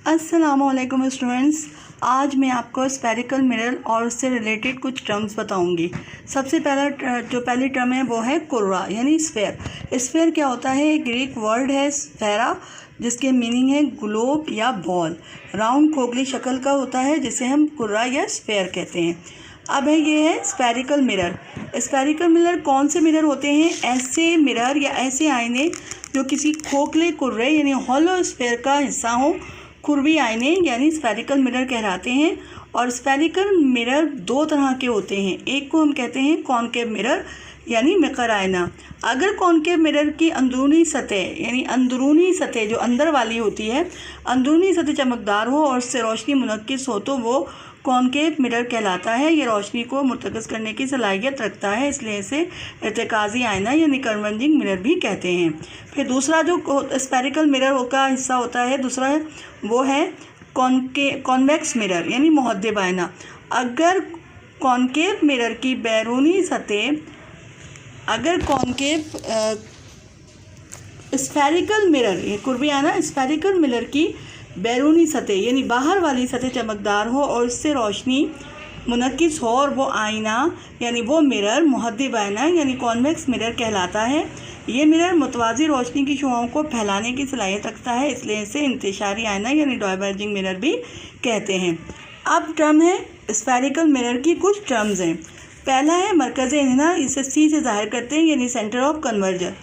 अस्सलामुअलैकुम स्टूडेंट्स। आज मैं आपको स्फेरिकल मिरर और उससे रिलेटेड कुछ टर्म्स बताऊंगी। सबसे पहली टर्म है वो है कुर्रा यानी स्फेयर। स्फेयर क्या होता है? एक ग्रीक वर्ड है स्फेरा, जिसके मीनिंग है ग्लोब या बॉल। राउंड खोखली शक्ल का होता है जिसे हम कुर्रा या स्फेयर कहते हैं। अब है ये है स्फेरिकल मिरर। स्फेरिकल मिरर कौन से मिरर होते हैं? ऐसे मिरर या ऐसे आईने जो किसी खोखले कुर्रे यानी हॉलो स्फेयर का हिस्सा हो, कुर्वी आईने यानी स्फेरिकल मिरर कहलाते हैं। और स्फेरिकल मिरर दो तरह के होते हैं। एक को हम कहते हैं कॉनकेव मिरर यानी मिकर आईना। अगर कॉनकेव मिरर की अंदरूनी सतह यानी अंदरूनी सतह जो अंदर वाली होती है, अंदरूनी सतह चमकदार हो और उससे रोशनी मुनक्किस हो तो वो कॉनकेव मिरर कहलाता है। ये रोशनी को मुर्तकज़ करने की सलाहियत रखता है, इसलिए इसे इर्तिकाज़ी आईना यानी कन्वर्जिंग मिरर भी कहते हैं। फिर दूसरा जो स्फेरिकल मिरर का हिस्सा होता है दूसरा है वो है कॉन्वेक्स मिरर यानी मुहद्दिब आईना। अगर कॉनकेव मिरर की बैरूनी सतह स्फेरिकल मिरर ये कुर्वी आईना स्फेरिकल मिरर की बैरूनी सतह यानी बाहर वाली सतह चमकदार हो और उससे रोशनी मुनक्किस हो और वो आईना यानी वो मिरर मुहद्दिब आईना यानी कॉन्वेक्स मिरर कहलाता है। ये मिरर मुतवाज़ी रोशनी की शुआओं को फैलाने की सलाहियत रखता है, इसलिए इसे इंतशारी आईना यानी डाइवर्जिंग मिरर भी कहते हैं। अब टर्म है स्फेरिकल मिरर की कुछ टर्म्स हैं। पहला है मरकज़ इन्हिना, इसे सी से ज़ाहिर करते हैं यानी सेंटर ऑफ कन्वर्जन।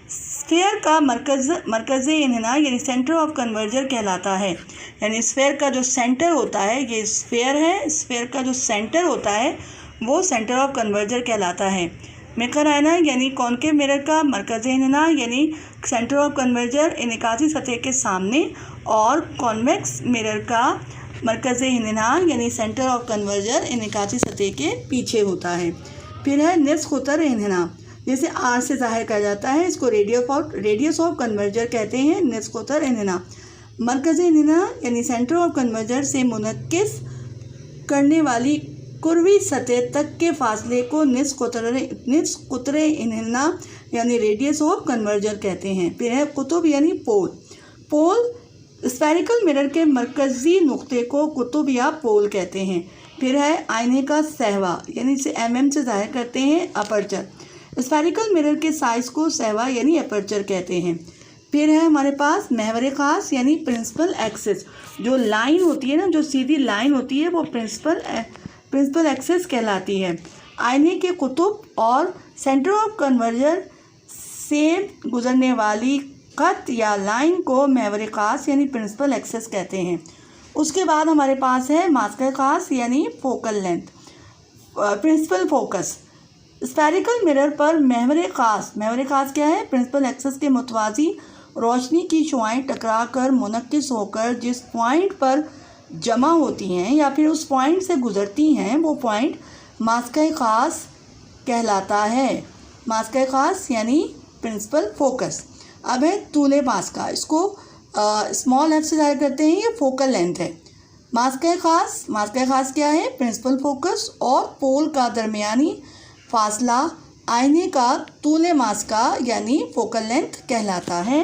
स्फेयर का मरकज़ इन्हिना यानी सेंटर ऑफ कन्वर्जन कहलाता है। यानी स्फेयर का जो सेंटर होता है, ये स्फेयर है, स्फेयर का जो सेंटर होता है वो सेंटर ऑफ कन्वर्जन कहलाता है। मिकर आईना यानी कॉनकेव मिरर का मरकज़ इन्हिना यानी सेंटर ऑफ कन्वर्जन इनकासी सतह के सामने और कॉन्वेक्स मिरर का मरकज़ इन्हिना यानी सेंटर ऑफ कन्वर्जन इनकासी सतह के पीछे होता है। फिर है निस्फ़ क़ुतर इन्हिना, जिसे आर से ज़ाहिर किया जाता है, इसको रेडियस ऑफ कन्वर्जन कहते हैं। निस्फ़ क़ुतर इन्हिना मरकज़ इन्हिना यानी सेंटर ऑफ कन्वर्जन से मुनक्किस करने वाली कुर्वी सतह तक के फासले को निस्फ़ क़ुतर इन्हिना यानी रेडियस ऑफ कन्वर्जन कहते हैं। फिर है कुतुब यानी पोल स्फेरिकल मिरर के मरकज़ी नुक्ते को कुतुब या पोल कहते हैं। फिर है आईने का सहवा यानी इसे mm से ज़ाहिर करते हैं, अपर्चर। स्फेरिकल मिरर के साइज़ को सहवा यानी अपर्चर कहते हैं। फिर है हमारे पास महवर ख़ास यानी प्रिंसिपल एक्सिस। जो लाइन होती है ना, जो सीधी लाइन होती है वो प्रिंसिपल एक्सिस कहलाती है। आईने के कुतुब और सेंटर ऑफ कन्वर्जन से गुजरने वाली खत या लाइन को महवर ख़ास यानी प्रिंसिपल एक्सिस कहते हैं। उसके बाद हमारे पास है मास्कर ख़ास यानी focal length, principal focus. Spherical mirror पर महवर ख़ास क्या है? प्रिंसिपल एक्सिस के मुतवाज़ी रोशनी की शुआएं टकरा कर मुनक्किस होकर जिस पॉइंट पर जमा होती हैं या फिर उस पॉइंट से गुज़रती हैं वो पॉइंट मास्कर ख़ास कहलाता है। मास्कर ख़ास यानी प्रिंसिपल फोकस। अब है तूले मास्का, इसको स्मॉल एफ से ज़ाहिर करते हैं, ये फोकल लेंथ है। मास्कर ख़ास क्या है? प्रिंसिपल फोकस और पोल का दरमियानी फासला आईने का तूले मास्का यानी फोकल लेंथ कहलाता है।